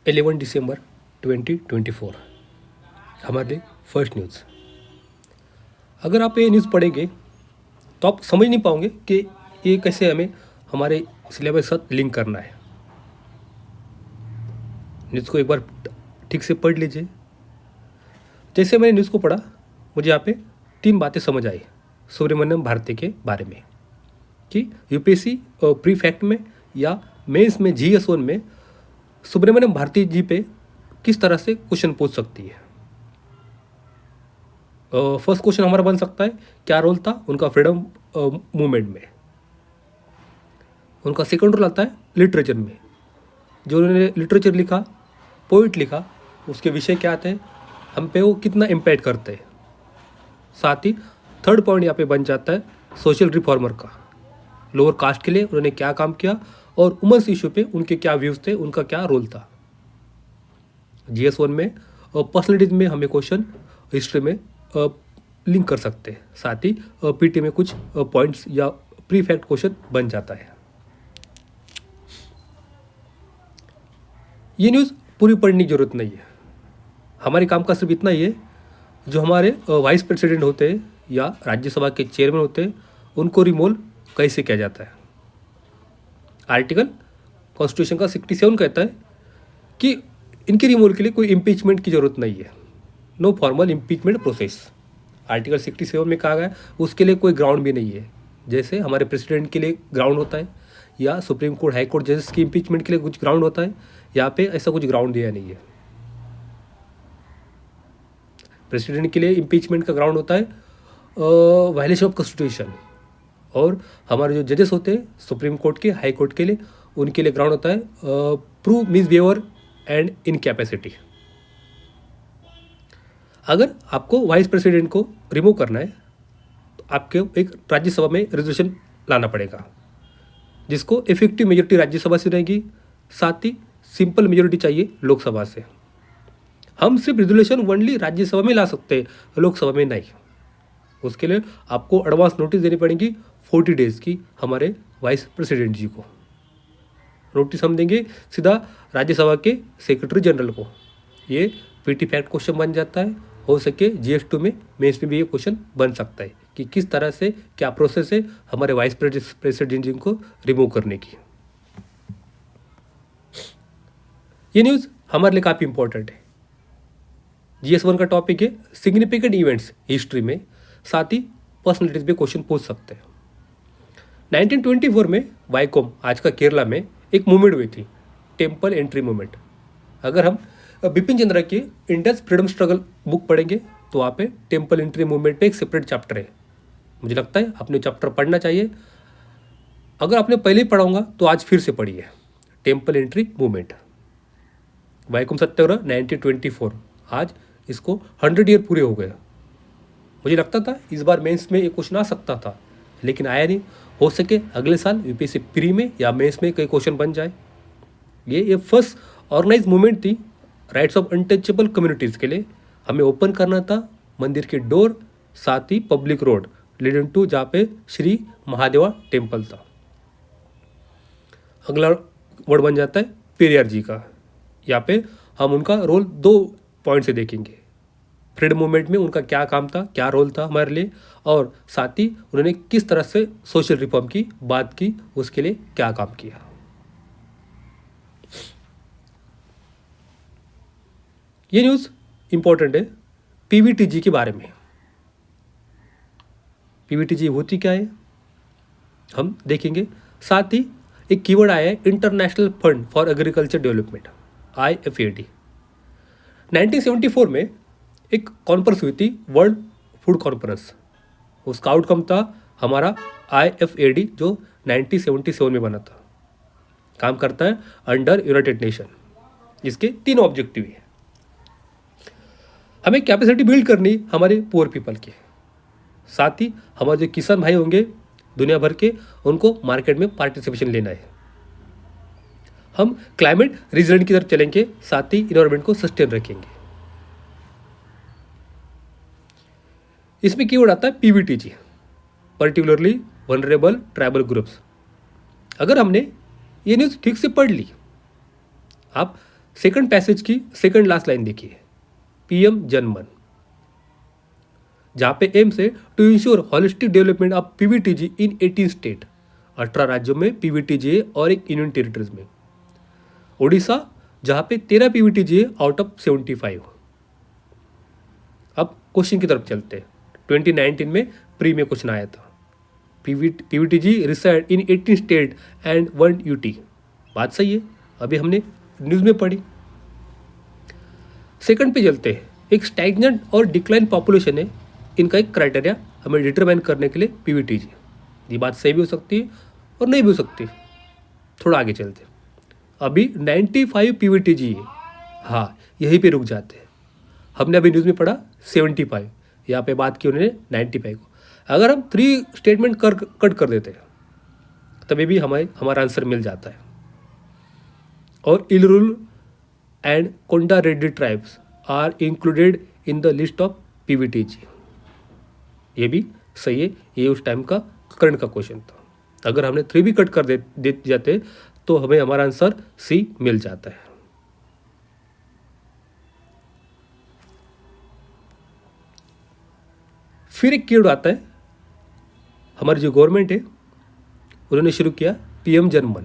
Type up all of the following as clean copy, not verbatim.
11 दिसंबर 2024 हमारे लिए first news. अगर आप ये न्यूज़ पढ़ेंगे तो आप समझ नहीं पाओगे कि ये कैसे हमें हमारे सिलेबस के साथ लिंक करना है। न्यूज़ को एक बार ठीक से पढ़ लीजिए। जैसे मैंने न्यूज़ को पढ़ा मुझे यहाँ पे 3 बातें समझ आई सुब्रमण्यम भारती के बारे में कि यूपीएससी प्री फैक्ट में या मेंस में GS1 में सुब्रमण्यम भारती जी पे किस तरह से क्वेश्चन पूछ सकती है। फर्स्ट क्वेश्चन हमारा बन सकता है क्या रोल था उनका फ्रीडम मूवमेंट में। उनका सेकंड रोल आता है लिटरेचर में, जो उन्होंने लिटरेचर लिखा, पोइट लिखा, उसके विषय क्या आते हैं, हम पे वो कितना इम्पैक्ट करते हैं। साथ ही थर्ड पॉइंट यहाँ पे बन जाता है सोशल रिफॉर्मर का, लोअर कास्ट के लिए उन्होंने क्या काम किया और वुमेन्स इशू पे उनके क्या व्यूज़ थे, उनका क्या रोल था। GS1 में पर्सनलिटीज में हमें क्वेश्चन हिस्ट्री में लिंक कर सकते हैं। साथ ही PT में कुछ पॉइंट्स या प्री फैक्ट क्वेश्चन बन जाता है। ये न्यूज़ पूरी पढ़ने की जरूरत नहीं है। हमारे काम का सिर्फ इतना ही है, जो हमारे वाइस प्रेसिडेंट होते हैं या राज्यसभा के चेयरमैन होते हैं उनको रिमूव कैसे किया जाता है। आर्टिकल कॉन्स्टिट्यूशन का 67 कहता है कि इनके रिमूवल के लिए कोई इम्पीचमेंट की जरूरत नहीं है, no formal impeachment process. Article 67 में कहा गया है उसके लिए कोई ग्राउंड भी नहीं है, जैसे हमारे प्रेसिडेंट के लिए ग्राउंड होता है या सुप्रीम कोर्ट हाई कोर्ट जजेस की इम्पीचमेंट के लिए कुछ ग्राउंड होता है। यहाँ पे ऐसा कुछ ग्राउंड दिया नहीं है। प्रेसिडेंट के लिए इम्पीचमेंट का ग्राउंड होता है वायलेशन ऑफ कॉन्स्टिट्यूशन, और हमारे जो जजेस होते हैं सुप्रीम कोर्ट के, हाई कोर्ट के लिए, उनके लिए ग्राउंड होता है प्रूव मिसबिहेवियर एंड इनकैपेसिटी। अगर आपको वाइस प्रेसिडेंट को रिमूव करना है तो आपको एक राज्यसभा में रेजोल्यूशन लाना पड़ेगा, जिसको इफेक्टिव मेजोरिटी राज्यसभा से रहेगी, साथ ही सिंपल मेजोरिटी चाहिए लोकसभा से। हम सिर्फ रेजोल्यूशन ओनली राज्यसभा में ला सकते हैं, लोकसभा में नहीं। उसके लिए आपको एडवांस नोटिस देनी पड़ेगी 40 डेज़ की हमारे वाइस प्रेसिडेंट जी को। नोटिस हम देंगे सीधा राज्यसभा के सेक्रेटरी जनरल को। ये PT फैक्ट क्वेश्चन बन जाता है। हो सके GS2 में मेंस में भी ये क्वेश्चन बन सकता है कि किस तरह से क्या प्रोसेस है हमारे वाइस प्रेसिडेंट जी को रिमूव करने की। ये न्यूज़ हमारे लिए काफ़ी इंपॉर्टेंट है। GS1 का टॉपिक है सिग्निफिकेंट इवेंट्स हिस्ट्री में, साथ ही पर्सनलिटीज पे क्वेश्चन पूछ सकते हैं। 1924 में वाइकोम, आज का केरला में, एक मूवमेंट हुई थी, टेम्पल एंट्री मूवमेंट। अगर हम बिपिन चंद्र की इंडियन फ्रीडम स्ट्रगल बुक पढ़ेंगे तो वहाँ पे टेम्पल एंट्री मूवमेंट पे एक सेपरेट चैप्टर है। मुझे लगता है आपने चैप्टर पढ़ना चाहिए। अगर आपने पहले ही पढ़ा होगा तो आज फिर से पढ़िए टेम्पल एंट्री मूवमेंट, वाइकोम सत्याग्रह 1924। आज इसको 100 ईयर पूरे हो गए। मुझे लगता था इस बार मेंस में ये क्वेश्चन आ सकता था, लेकिन आया नहीं। हो सके अगले साल UPSC प्री में या मेंस में कई क्वेश्चन बन जाए। ये फर्स्ट ऑर्गेनाइज मूवमेंट थी राइट्स ऑफ अनटचेबल कम्युनिटीज़ के लिए। हमें ओपन करना था मंदिर के डोर, साथ ही पब्लिक रोड लीडिंग टू जहाँ पे श्री महादेवा टेम्पल था। अगला वर्ड बन जाता है पेरियार जी का। यहाँ पे हम उनका रोल 2 पॉइंट से देखेंगे। फ्रीडम मूवमेंट में उनका क्या काम था, क्या रोल था हमारे लिए, और साथ ही उन्होंने किस तरह से सोशल रिफॉर्म की बात की, उसके लिए क्या काम किया। ये न्यूज़ इंपॉर्टेंट है PVTG के बारे में। PVTG होती क्या है हम देखेंगे। साथ ही एक कीवर्ड आया है international fund for agriculture development, IFAD। 1974 में एक कॉन्फ्रेंस हुई थी, वर्ल्ड फूड कॉन्फ्रेंस। उसका आउटकम था हमारा IFAD, जो 1977 में बना था। काम करता है अंडर यूनाइटेड नेशन। इसके 3 ऑब्जेक्टिव है। हमें कैपेसिटी बिल्ड करनी हमारे पुअर पीपल की, साथ ही हमारे जो किसान भाई होंगे दुनिया भर के, उनको मार्केट में पार्टिसिपेशन लेना है। हम क्लाइमेट रेजिलिएंट की तरफ चलेंगे, साथ ही इन्वायरमेंट को सस्टेन रखेंगे। इसमें कीवर्ड आता है PVTG, particularly vulnerable tribal groups. अगर हमने ये न्यूज़ ठीक से पढ़ ली, आप सेकंड पैसेज की सेकंड लास्ट लाइन देखिए, पीएम जनमन, जहां पे एम्स है to ensure holistic development of PVTG in 18 state, 18 राज्यों में पीवीटीजी है और एक यूनियन टेरिटरीज में। उड़ीसा जहां पे 13 पीवीटीजी है आउट ऑफ 75। अब क्वेश्चन की तरफ चलते हैं। 2019 में प्री में क्वेश्चन आया था, PVTG reside in 18 state and 1 UT. बात सही है, अभी हमने न्यूज़ में पढ़ी। सेकंड पे चलते हैं, एक स्टैग्नेंट और डिक्लाइन पॉपुलेशन है, इनका एक क्राइटेरिया हमें डिटरमाइन करने के लिए पीवीटीजी। ये बात सही भी हो सकती है और नहीं भी हो सकती। थोड़ा आगे चलते हैं, अभी 95 पीवीटीजी है, हाँ यहीं पे रुक जाते हैं। हमने अभी न्यूज़ में पढ़ा 75, यहाँ पे बात की उन्होंने 95 को। अगर हम 3 स्टेटमेंट कट कर देते हैं तभी भी हमारा आंसर मिल जाता है। और Irular and Konda Reddi tribes are included in the list of PVTG. ये भी सही है, ये उस टाइम का करंट का क्वेश्चन था। अगर हमने 3 भी कट कर दे जाते तो हमें हमारा आंसर सी मिल जाता है। फिर एक कीवर्ड आता है, हमारी जो गवर्नमेंट है उन्होंने शुरू किया पीएम जनमन,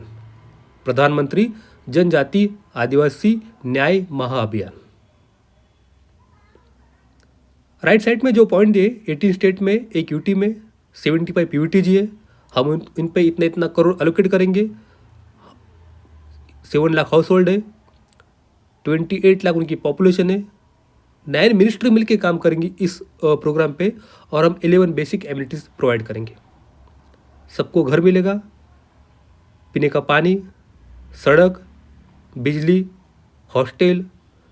प्रधानमंत्री जनजाति आदिवासी न्याय महाअभियान। राइट साइड में जो पॉइंट दिए, 18 स्टेट में, एक यूटी में 75 पीवीटीजी है, हम इन पे इतना करोड़ एलोकेट करेंगे। 7 लाख हाउस होल्ड है, 28 लाख उनकी पॉपुलेशन है। 9 मिनिस्ट्री मिलकर काम करेंगी इस प्रोग्राम पे, और हम 11 बेसिक एमिनिटीज़ प्रोवाइड करेंगे। सबको घर मिलेगा, पीने का पानी, सड़क, बिजली, hostel,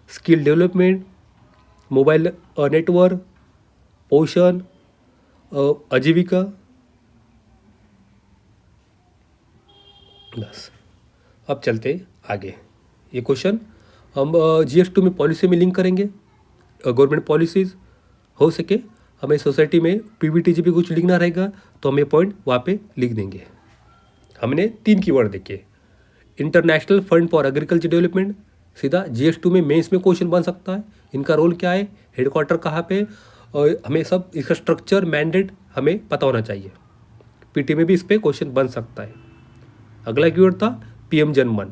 skill development, mobile network, पोषण, आजीविका। बस अब चलते आगे। ये क्वेश्चन हम GS2 में पॉलिसी में लिंक करेंगे, गवर्नमेंट पॉलिसीज़। हो सके हमें सोसाइटी में पीवीटीजी भी कुछ लिखना रहेगा तो हम ये पॉइंट वहाँ पे लिख देंगे। हमने 3 कीवर्ड देखे, international fund for agriculture development, सीधा GS2 में मेंस में क्वेश्चन बन सकता है। इनका रोल क्या है, हेडक्वार्टर कहाँ पे, और हमें सब इसका स्ट्रक्चर मैंडेट हमें पता होना चाहिए। पीटी में भी इस पर क्वेश्चन बन सकता है। अगला कीवर्ड था पीएम जनमन।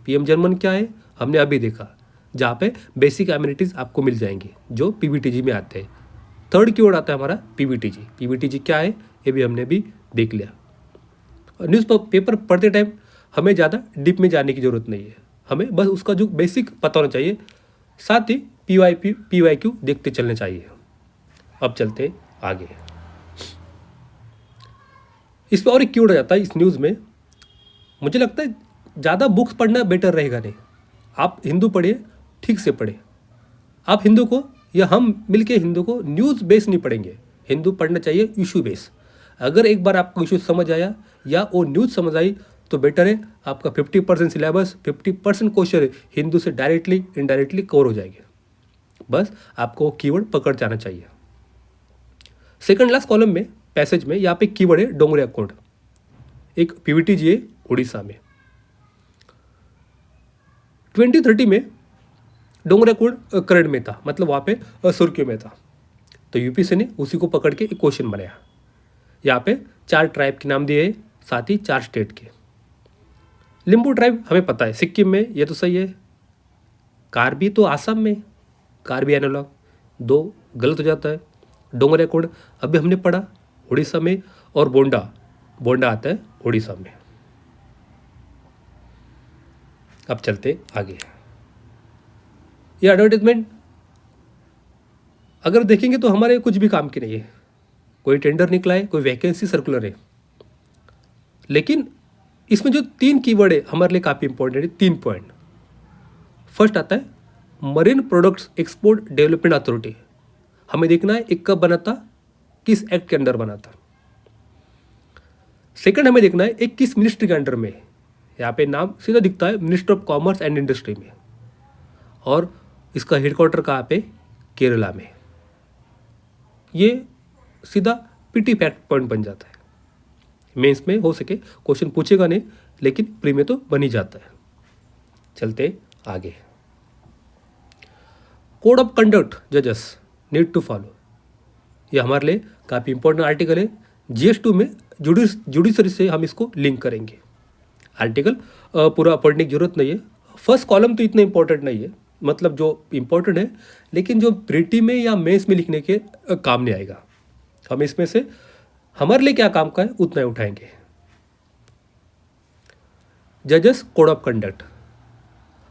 पीएम जनमन क्या है हमने अभी देखा, जहाँ पे बेसिक एमिनिटीज़ आपको मिल जाएंगी जो पीवीटीजी में आते हैं। थर्ड कीवर्ड आता है हमारा पीवीटीजी। पीवीटीजी क्या है ये भी हमने भी देख लिया। न्यूज़ पेपर पढ़ते टाइम हमें ज़्यादा डीप में जाने की ज़रूरत नहीं है, हमें बस उसका जो बेसिक पता होना चाहिए, साथ ही PYQ देखते चलने चाहिए। अब चलते आगे। इस पर और एक कीवर्ड आ जाता है इस न्यूज़ में, मुझे लगता है ज़्यादा बुक्स पढ़ना बेटर रहेगा नहीं। आप हिंदू पढ़िए, ठीक से पढ़े। आप हिंदू को या हम मिलके हिंदू को न्यूज़ बेस नहीं पढ़ेंगे, हिंदू पढ़ना चाहिए इशू बेस। अगर एक बार आपको इशू समझ आया या वो न्यूज़ समझ आई तो बेटर है, आपका 50% सिलेबस, 50% क्वेश्चन हिंदू से डायरेक्टली इनडायरेक्टली कवर हो जाएंगे। बस आपको कीवर्ड पकड़ जाना चाहिए। सेकंड लास्ट कॉलम में पैसेज में यहाँ पे कीवर्ड है डोंगरे अकाउंट। एक पीवीटीजी है उड़ीसा में। 2030 में डोंगरे अकाउंट करंट में था, मतलब वहाँ पे सुर्खियों में था, तो यूपीसी ने उसी को पकड़ के एक क्वेश्चन बनाया। यहाँ पे 4 ट्राइब के नाम दिए, साथ ही 4 स्टेट के। लिम्बू ट्राइब हमें पता है सिक्किम में, ये तो सही है। कार्बी तो आसाम में, कार्बी एनालॉग 2 गलत हो जाता है। डोंगरे अकाउंट अभी हमने पढ़ा उड़ीसा में, और बोंडा आता है उड़ीसा में। अब चलते आगे। ये एडवर्टाइजमेंट अगर देखेंगे तो हमारे कुछ भी काम की नहीं है। कोई टेंडर निकला है, कोई वैकेंसी सर्कुलर है, लेकिन इसमें जो 3 कीवर्ड है हमारे लिए काफ़ी इंपॉर्टेंट है। 3 पॉइंट। फर्स्ट आता है marine products export development authority. हमें देखना है एक कब बना था, किस एक्ट के अंडर बना था। सेकंड हमें देखना है एक किस मिनिस्ट्री के अंडर में। यहाँ पे नाम सीधा दिखता है minister of commerce and industry में, और इसका हेडक्वार्टर कहाँ पे, केरला में। ये सीधा पीटी फैक्ट पॉइंट बन जाता है। मेंस में हो सके क्वेश्चन पूछेगा नहीं, लेकिन प्री में तो बन ही जाता है। चलते आगे। कोड ऑफ कंडक्ट जजेस नीड टू फॉलो, ये हमारे लिए काफ़ी इंपॉर्टेंट आर्टिकल है। GS2 में जुडिशरी से हम इसको लिंक करेंगे। आर्टिकल पूरा पढ़ने की जरूरत नहीं है, फर्स्ट कॉलम तो इतना इंपॉर्टेंट नहीं है, मतलब जो इम्पोर्टेंट है, लेकिन जो प्रीटी में या मेंस में लिखने के काम नहीं आएगा। हम इसमें से हमारे लिए क्या काम का है उतना ही उठाएंगे। जजेस कोड ऑफ कंडक्ट,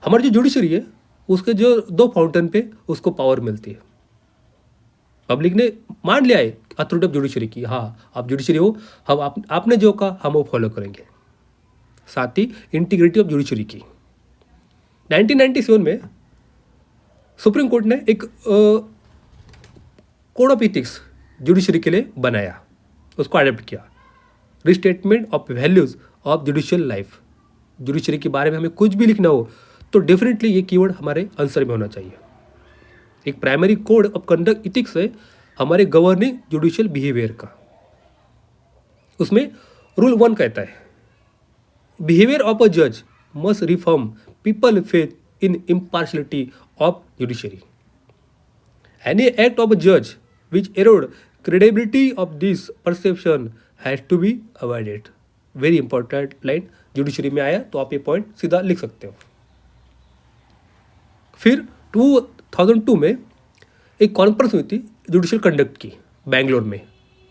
हमारी जो जुडिशरी है उसके जो 2 फाउंटेन पे उसको पावर मिलती है। पब्लिक ने मान लिया है अथॉरिटी ऑफ जुडिशरी की, हाँ आप जुडिशरी हो, हम आपने जो कहा हम वो फॉलो करेंगे। साथ ही इंटीग्रिटी ऑफ जुडिशरी की 1997 में सुप्रीम कोर्ट ने एक कोड ऑफ इथिक्स जुडिशरी के लिए बनाया, उसको अडॉप्ट किया। Restatement of values of judicial life, judiciary के बारे में हमें कुछ भी लिखना हो तो डेफिनेटली ये कीवर्ड हमारे आंसर में होना चाहिए। एक primary code of conduct ethics है हमारे गवर्निंग जुडिशियल बिहेवियर का। उसमें रूल 1 कहता है बिहेवियर ऑफ अ जज must reform people faith in impartiality of judiciary. Any act of a जज विच arrowed credibility of this perception has to be avoided. Very important line judiciary में आया तो आप ये पॉइंट सीधा लिख सकते हो। फिर 2002 में एक कॉन्फ्रेंस हुई थी जुडिशियल कंडक्ट की बेंगलोर में,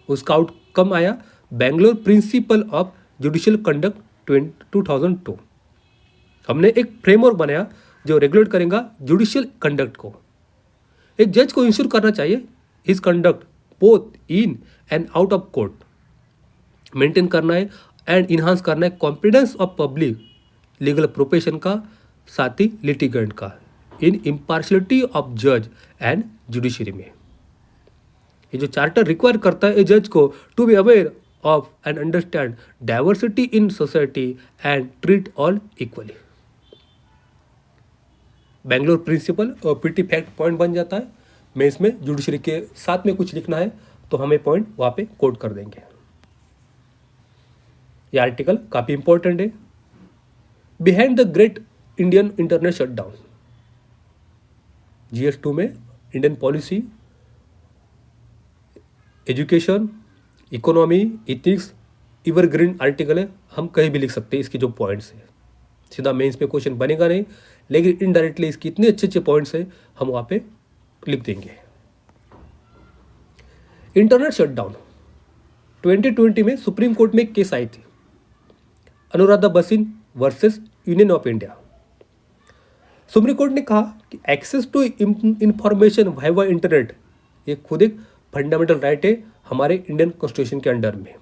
उसका आउटकम आया Bangalore principle of judicial conduct 2002। हमने एक फ्रेमवर्क बनाया जो रेगुलेट करेगा जुडिशियल कंडक्ट को। एक जज को इंश्योर करना चाहिए his conduct both in and out of court maintain करना है एंड इन्हांस करना है confidence of public legal profession का, साथ ही लिटिगेंट का, इन इम्पार्शलिटी ऑफ जज एंड जुडिशरी में। ये जो चार्टर रिक्वायर करता है जज को to be aware of and understand diversity in society and treat all equally. Bangalore principle और पीटी फैक्ट पॉइंट बन जाता है। मैं इसमें जुडिशरी के साथ में कुछ लिखना है तो हमें पॉइंट वहाँ पे कोट कर देंगे। ये आर्टिकल काफ़ी इंपॉर्टेंट है। Behind the great Indian internet shutdown, GS2 में Indian policy, education, economy, ethics, evergreen article है, हम कहीं भी लिख सकते हैं इसके जो पॉइंट्स हैं। सीधा मेंस में क्वेश्चन बनेगा नहीं, लेकिन इनडायरेक्टली इसके इतने अच्छे अच्छे पॉइंट्स हैं हम वहाँ पे लिख देंगे। इंटरनेट शटडाउन 2020 में सुप्रीम कोर्ट में एक केस आई थी, Anuradha Bhasin versus union of India. Supreme court ने कहा कि access to information via internet ये खुद एक फंडामेंटल राइट है हमारे इंडियन कॉन्स्टिट्यूशन के अंडर में।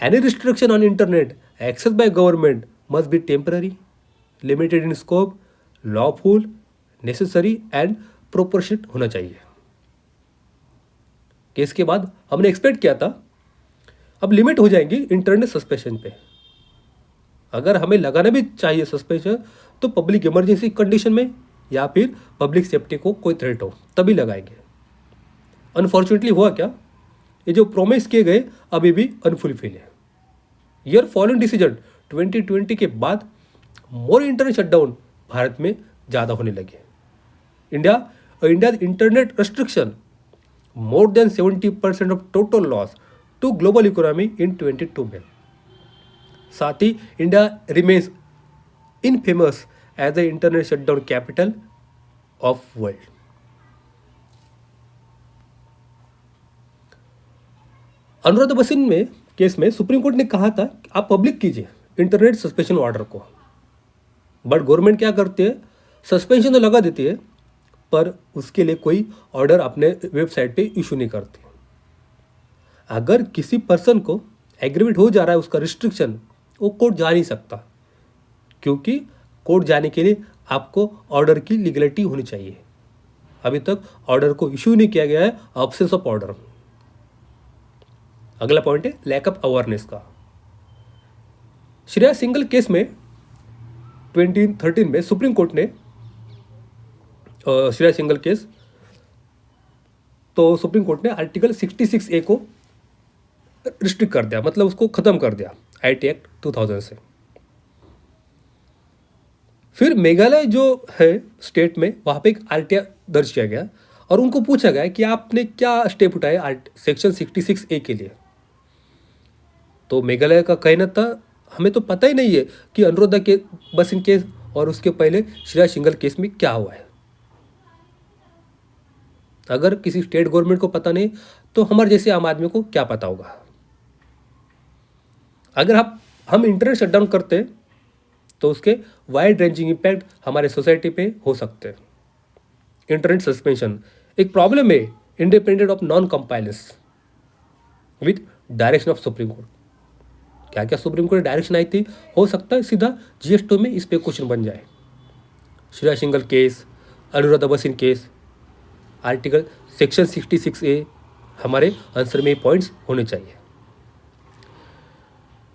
Any restriction on internet access by government must be temporary, limited in scope, lawful, necessary and proportionate होना चाहिए। केस के बाद हमने एक्सपेक्ट किया था अब लिमिट हो जाएंगी इंटरनेट सस्पेंशन पे। अगर हमें लगाना भी चाहिए सस्पेंशन तो पब्लिक इमरजेंसी कंडीशन में या फिर पब्लिक सेफ्टी को कोई थ्रेट हो तभी लगाएंगे। अनफॉर्चुनेटली हुआ क्या, ये जो प्रोमिस किए गए अभी भी अनफुलफिल है। ईयर फॉलोइंग डिसीजन 2020 के मोर इंटरनेट शटडाउन भारत में ज़्यादा होने लगे। India internet restriction more than 70% of total loss to global economy in 2022 में। साथ ही India remains infamous as the internet shutdown capital of world. Anuradha Bhasin में केस में सुप्रीम कोर्ट ने कहा था कि आप पब्लिक कीजिए इंटरनेट सस्पेंशन ऑर्डर को, बट गवर्नमेंट क्या करती है, सस्पेंशन तो लगा देती है पर उसके लिए कोई ऑर्डर अपने वेबसाइट पे इशू नहीं करती। अगर किसी पर्सन को एग्रीमेंट हो जा रहा है उसका रिस्ट्रिक्शन, वो कोर्ट जा नहीं सकता, क्योंकि कोर्ट जाने के लिए आपको ऑर्डर की लीगलिटी होनी चाहिए। अभी तक ऑर्डर को इशू नहीं किया गया है, अब्सेंस ऑफ ऑर्डर। अगला पॉइंट है लैक ऑफ अवेयरनेस का। श्रेया सिंगल केस में 2013 में सुप्रीम कोर्ट ने श्रेया सिंगल केस, तो सुप्रीम कोर्ट ने आर्टिकल 66A को रिस्ट्रिक्ट कर दिया, मतलब उसको खत्म कर दिया IT एक्ट 2000 से। फिर मेघालय जो है स्टेट में, वहाँ पे एक आरटीआई दर्ज किया गया और उनको पूछा गया कि आपने क्या स्टेप उठाए सेक्शन 66A के लिए। तो मेघालय का कहना था, हमें तो पता ही नहीं है कि अनुराधा के बसिन केस और उसके पहले श्रेया सिंघल केस में क्या हुआ है। अगर किसी स्टेट गवर्नमेंट को पता नहीं तो हमारे जैसे आम आदमी को क्या पता होगा। अगर हम इंटरनेट शटडाउन करते तो उसके वाइड रेंजिंग इम्पैक्ट हमारे सोसाइटी पे हो सकते हैं। इंटरनेट सस्पेंशन एक प्रॉब्लम है independent of non compliance with direction of supreme court. क्या क्या सुप्रीम कोर्ट डायरेक्शन आई थी, हो सकता है सीधा GS2 में इस पे क्वेश्चन बन जाए। Shreya Singhal case, Anuradha Bassein case, article section 66A, हमारे आंसर में पॉइंट्स होने चाहिए।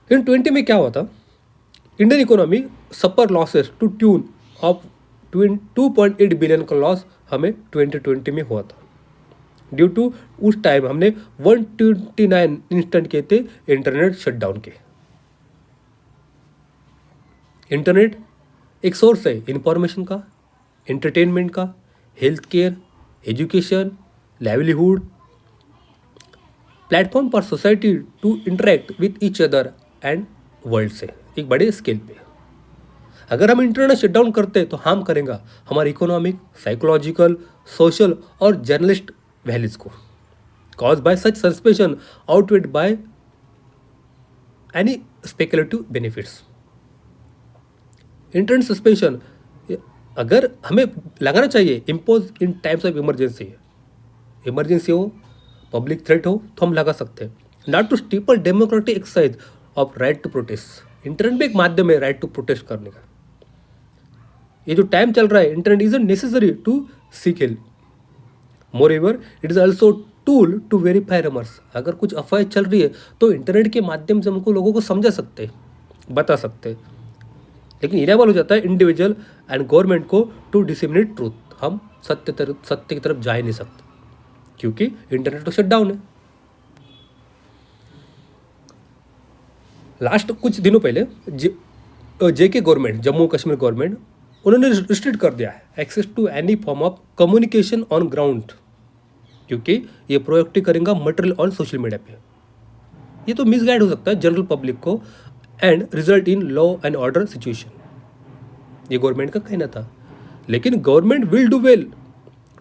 इन 20 में क्या हुआ था, Indian economy suffer losses to tune of 2.8 billion का लॉस हमें 2020 में हुआ था। ड्यू टू उस टाइम हमने 129 इंस्टेंट किए थे इंटरनेट शटडाउन के। इंटरनेट एक सोर्स है इंफॉर्मेशन का, एंटरटेनमेंट का, health care, education, livelihood, platform for society to interact with each other and world से एक बड़े स्केल पे। अगर हम इंटरनेट शटडाउन करते तो हार्म करेगा हमारे इकोनॉमिक, साइकोलॉजिकल, सोशल और जर्नलिस्ट वैल्यूज को। Cause by such suspension outweighed by any speculative benefits. Internet suspension अगर हमें लगाना चाहिए impose in times of emergency हो, पब्लिक थ्रेट हो तो हम लगा सकते हैं, not to stifle democratic exercise of right to protest. Internet भी एक माध्यम है राइट टू प्रोटेस्ट करने का। ये जो टाइम चल रहा है, internet is necessary to seek help, moreover it is also tool to verify rumours. अगर कुछ अफवाह चल रही है तो इंटरनेट के माध्यम से हमको लोगों को समझा सकते हैं, बता सकते हैं। लेकिन इनेबल हो जाता है इंडिविजुअल एंड गवर्नमेंट को टू डिसेमिनेट ट्रूथ। हम सत्य की तरफ जा ही नहीं सकते क्योंकि इंटरनेट तो शटडाउन है। लास्ट कुछ दिनों पहले JK government, Jammu Kashmir government, उन्होंने रिस्ट्रिक्ट कर दिया है access to any form of communication on ground, क्योंकि ये प्रोएक्टिव करेगा मटेरियल ऑन सोशल मीडिया पे। ये तो मिसगाइड हो सकता है जनरल पब्लिक को end result in law and order situation, ये गवर्नमेंट का कहना था। लेकिन government will do well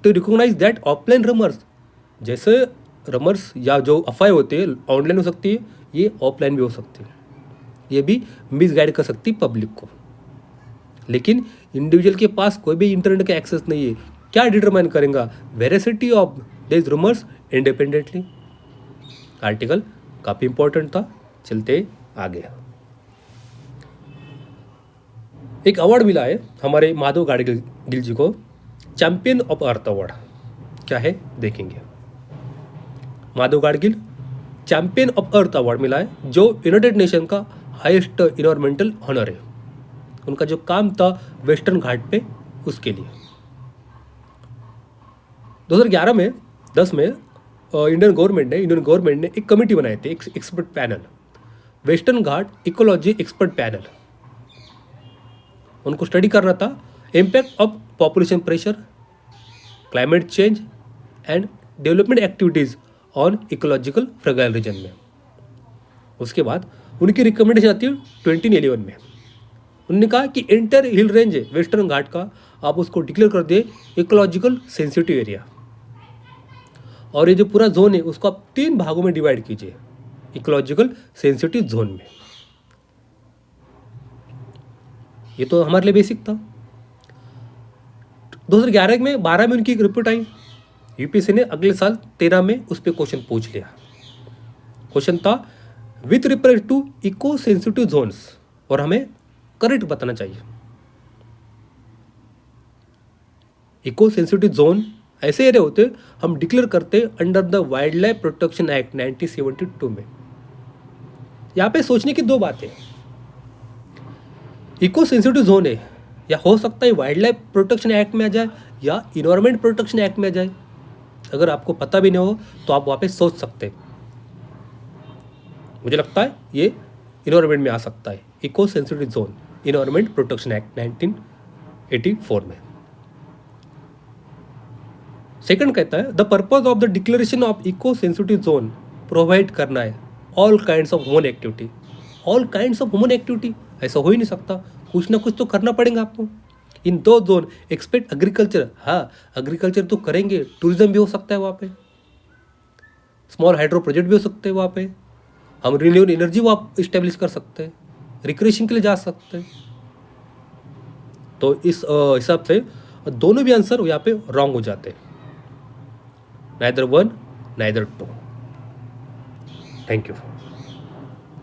to recognise that offline rumours, जैसे रमर्स या जो अफवाहें होते हैं ऑनलाइन हो सकती है, ये ऑफलाइन भी हो सकती है, ये भी मिसगाइड कर सकती है पब्लिक को। लेकिन इंडिविजुअल के पास कोई भी इंटरनेट का एक्सेस नहीं है, क्या डिटरमाइन करेगा veracity of this rumours independently. Article काफ़ी इंपॉर्टेंट था, चलते आगे। एक अवार्ड मिला है हमारे माधव गाडगिल जी को, चैंपियन ऑफ अर्थ अवार्ड। क्या है देखेंगे। Madhav Gadgil champion of earth award मिला है, जो यूनाइटेड नेशन का हाईएस्ट इन्वायरमेंटल ऑनर है। उनका जो काम था वेस्टर्न घाट पे, उसके लिए 2011 में 10 में इंडियन गवर्नमेंट ने एक कमेटी बनाई थी, एक expert panel, western Ghat ecology expert panel. उनको स्टडी करना था impact of population pressure, climate change and development activities on ecological fragile region में। उसके बाद उनकी रिकमेंडेशन आती है 2011 में। उन्होंने कहा कि एंटायर हिल रेंज है वेस्टर्न घाट का, आप उसको डिक्लेयर कर दिए इकोलॉजिकल सेंसिटिव एरिया, और ये जो पूरा जोन है उसको आप 3 भागों में डिवाइड कीजिए इकोलॉजिकल सेंसिटिव जोन में। ये तो हमारे लिए बेसिक था। 2011 में 12 में उनकी एक रिपोर्ट आई, यूपीएससी ने अगले साल 13 में उस पर क्वेश्चन पूछ लिया। क्वेश्चन था with refer to eco sensitive zones, और हमें करेक्ट बताना चाहिए। इको सेंसिटिव जोन ऐसे एरिया होते हम डिक्लेयर करते under the wild life protection act 1972 में। यहाँ पे सोचने की 2 बातें, इको सेंसिटिव जोन है, या हो सकता है वाइल्ड लाइफ प्रोटेक्शन एक्ट में आ जाए या इन्वायरमेंट प्रोटेक्शन एक्ट में आ जाए। अगर आपको पता भी नहीं हो तो आप वहाँ पे सोच सकते हैं। मुझे लगता है ये इन्वायरमेंट में आ सकता है, eco sensitive zone, environment protection act 1984 में। सेकंड कहता है the purpose of the declaration of eco sensitive zone provide करना है all kinds of human activity. All kinds of human activity ऐसा हो ही नहीं सकता, कुछ ना कुछ तो करना पड़ेगा आपको। इन दो जोन एक्सपेक्ट एग्रीकल्चर, हाँ एग्रीकल्चर तो करेंगे, टूरिज्म भी हो सकता है वहाँ पे, स्मॉल हाइड्रो प्रोजेक्ट भी हो सकते हैं वहाँ पे, हम रिन्यूएबल एनर्जी वो इस्टेब्लिश कर सकते हैं, रिक्रिएशन के लिए जा सकते हैं। तो इस हिसाब से दोनों भी आंसर यहाँ पे रॉन्ग हो जाते हैं, neither one neither two. Thank you.